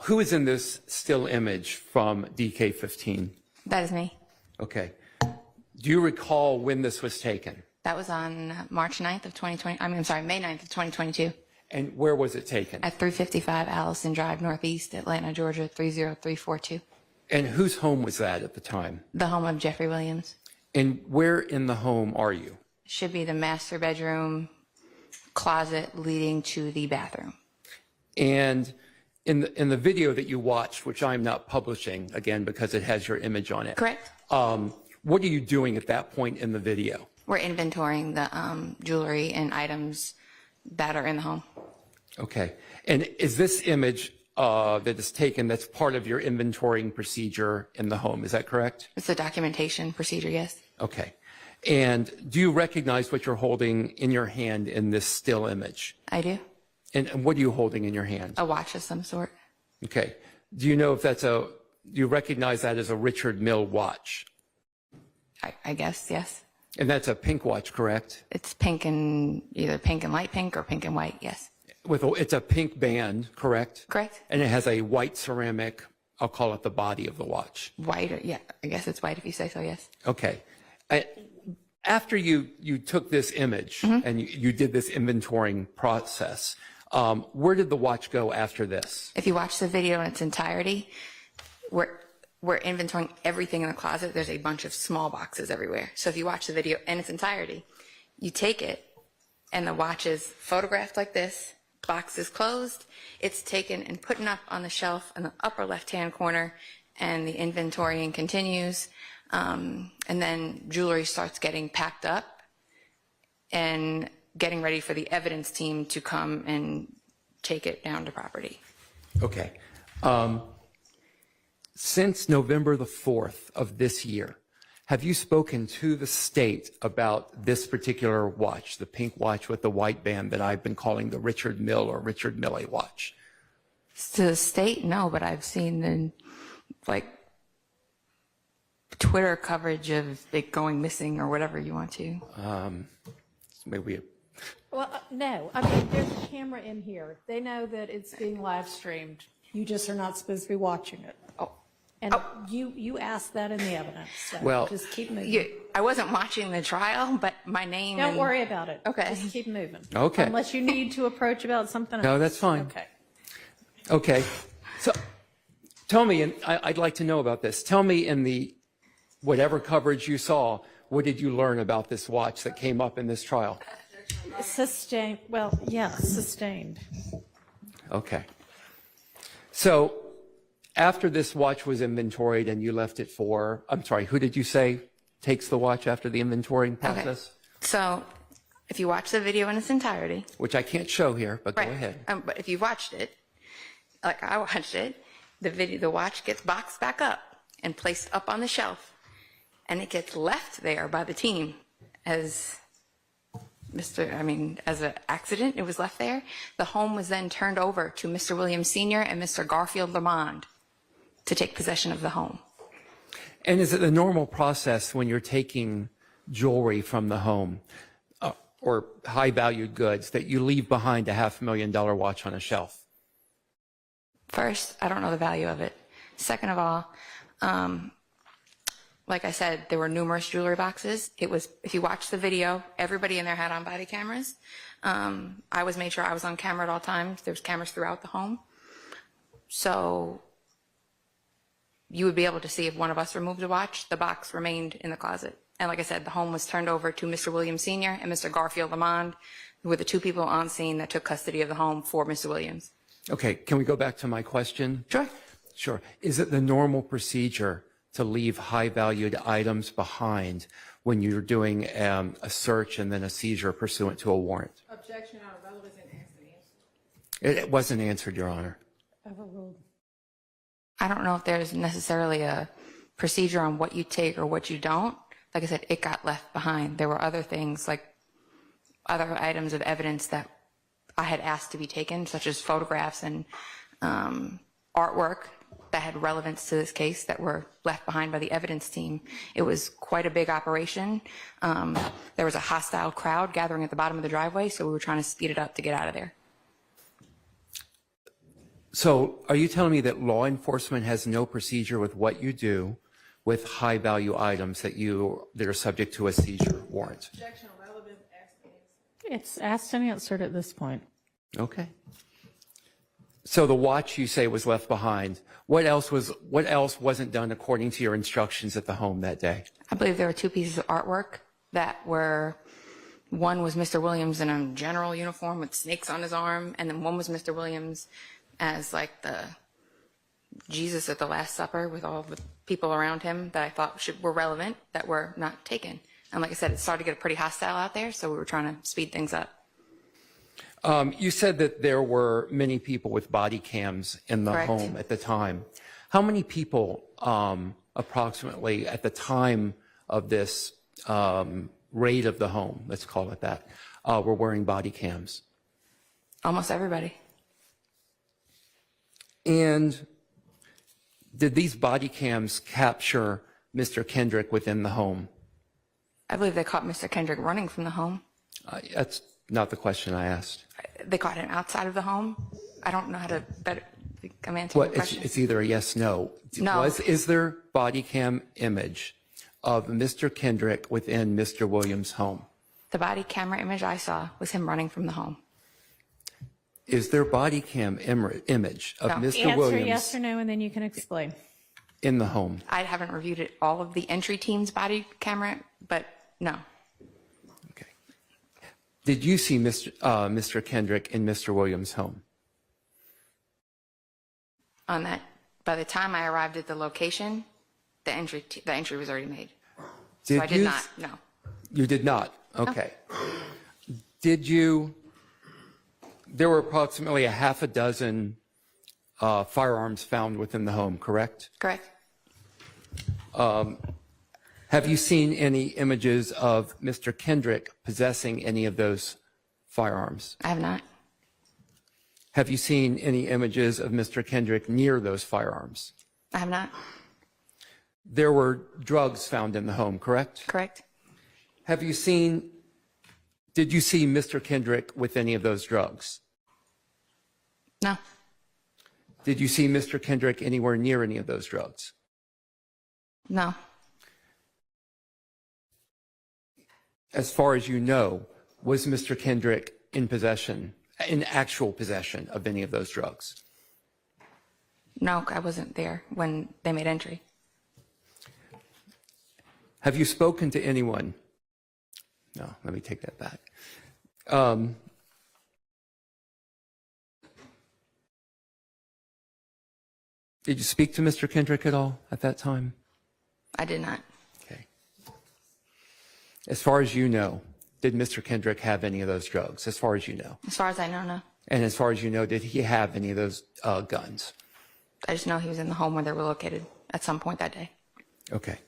Who is in this still image from DK15? That is me. Okay. Do you recall when this was taken? That was on March 9th of 2020. I'm sorry, May 9th of 2022. And where was it taken? At 355 Allison Drive, Northeast, Atlanta, Georgia, 30342. And whose home was that at the time? The home of Jeffrey Williams. And where in the home are you? Should be the master bedroom, closet leading to the bathroom. And in the video that you watched, which I'm not publishing, again, because it has your image on it. Correct. What are you doing at that point in the video? We're inventorying the jewelry and items that are in the home. Okay. And is this image that is taken, that's part of your inventorying procedure in the home, is that correct? It's a documentation procedure, yes. Okay. And do you recognize what you're holding in your hand in this still image? I do. And what are you holding in your hand? A watch of some sort. Okay. Do you know if do you recognize that as a Richard Mille watch? I guess, yes. And that's a pink watch, correct? It's pink and either pink and light pink or pink and white, yes. It's a pink band, correct? Correct. And it has a white ceramic, I'll call it the body of the watch. White, or, yeah, I guess it's white if you say so, yes. Okay. After you took this image and you did this inventorying process, where did the watch go after this? If you watch the video in its entirety, we're inventorying everything in the closet. There's a bunch of small boxes everywhere. So if you watch the video in its entirety, you take it and the watch is photographed like this, box is closed, it's taken and put up on the shelf in the upper left-hand corner, and the inventorying continues. And then jewelry starts getting packed up and getting ready for the evidence team to come and take it down to property. Okay. Since November the 4th of this year, have you spoken to the state about this particular watch, the pink watch with the white band that I've been calling the Richard Mille or Richard Mille watch? To the state, no, but I've seen the, Twitter coverage of it going missing or whatever you want to. Maybe. Well, no. I mean, there's a camera in here. They know that it's being live streamed. You just are not supposed to be watching it. Oh. And you asked that in the evidence. So Well, just keep moving. I wasn't watching the trial, but my name. Don't worry about it. Okay. Just keep moving. Okay. Unless you need to approach about something else. No, that's fine. Okay. Okay. So tell me, and I'd like to know about this. Tell me in the whatever coverage you saw, what did you learn about this watch that came up in this trial? Sustained. Well, yeah, sustained. Okay. So after this watch was inventoried and you left it for, I'm sorry, who did you say takes the watch after the inventorying process? Okay. So if you watch the video in its entirety. Which I can't show here, but Right. go ahead. But if you watched it, like I watched it, the watch gets boxed back up and placed up on the shelf, and it gets left there by the team as as an accident. It was left there. The home was then turned over to Mr. Williams Sr. and Mr. Garfield Lamond to take possession of the home. And is it the normal process when you're taking jewelry from the home or high-valued goods that you leave behind a $500,000 watch on a shelf? First, I don't know the value of it. Second of all, like I said, there were numerous jewelry boxes. It was, if you watch the video, everybody in there had on body cameras. I made sure I was on camera at all times. There was cameras throughout the home. So you would be able to see if one of us removed a watch, the box remained in the closet. And like I said, the home was turned over to Mr. Williams Sr. and Mr. Garfield Lamond, who were the two people on scene that took custody of the home for Mr. Williams. Okay, can we go back to my question? Sure. Sure. Is it the normal procedure to leave high-valued items behind when you're doing a search and then a seizure pursuant to a warrant? Objection, Your Honor. That wasn't answered. It wasn't answered, Your Honor. Overruled. I don't know if there's necessarily a procedure on what you take or what you don't. Like I said, it got left behind. There were other things, like other items of evidence that I had asked to be taken, such as photographs and artwork that had relevance to this case that were left behind by the evidence team. It was quite a big operation. There was a hostile crowd gathering at the bottom of the driveway, so we were trying to speed it up to get out of there. So are you telling me that law enforcement has no procedure with what you do with high-value items that are subject to a seizure warrant? Objection on relevant, asked and answered. It's asked and answered at this point. Okay. So the watch you say was left behind. What else wasn't done according to your instructions at the home that day? I believe there were 2 pieces of artwork that were, one was Mr. Williams in a general uniform with snakes on his arm, and then one was Mr. Williams as like the Jesus at the Last Supper with all the people around him that I thought were relevant that were not taken. And like I said, it started to get pretty hostile out there, so we were trying to speed things up. You said that there were many people with body cams in the Correct. home at the time. How many people approximately at the time of this raid of the home, let's call it that, were wearing body cams? Almost everybody. And did these body cams capture Mr. Kendrick within the home? I believe they caught Mr. Kendrick running from the home. That's not the question I asked. They caught him outside of the home. I don't know how to better. I'm answering Well, your question. it's either a yes, no. No. Is there body cam image of Mr. Kendrick within Mr. Williams' home? The body camera image I saw was him running from the home. Is there body cam image of No. Mr. Answer Williams yes or no, and then you can explain. in the home? I haven't reviewed it, all of the entry team's body camera, but no. Okay. Did you see Mr. Kendrick in Mr. Williams' home? On that, by the time I arrived at the location, the entry was already made. So I did not, no. You did not? Okay. Did you, there were approximately a half a dozen firearms found within the home, correct? Correct? Have you seen any images of Mr. Kendrick possessing any of those firearms? I have not. Have you seen any images of Mr. Kendrick near those firearms? I have not. There were drugs found in the home, correct? Correct? Did you see Mr. Kendrick with any of those drugs? No. Did you see Mr. Kendrick anywhere near any of those drugs? No. As far as you know, was Mr. Kendrick in actual possession of any of those drugs? No, I wasn't there when they made entry. Have you spoken to anyone? No, let me take that back. Did you speak to Mr. Kendrick at all at that time? I did not. Okay. As far as you know, did Mr. Kendrick have any of those drugs, as far as you know? As far as I know, no. And as far as you know, did he have any of those guns? I just know he was in the home where they were located at some point that day. Okay.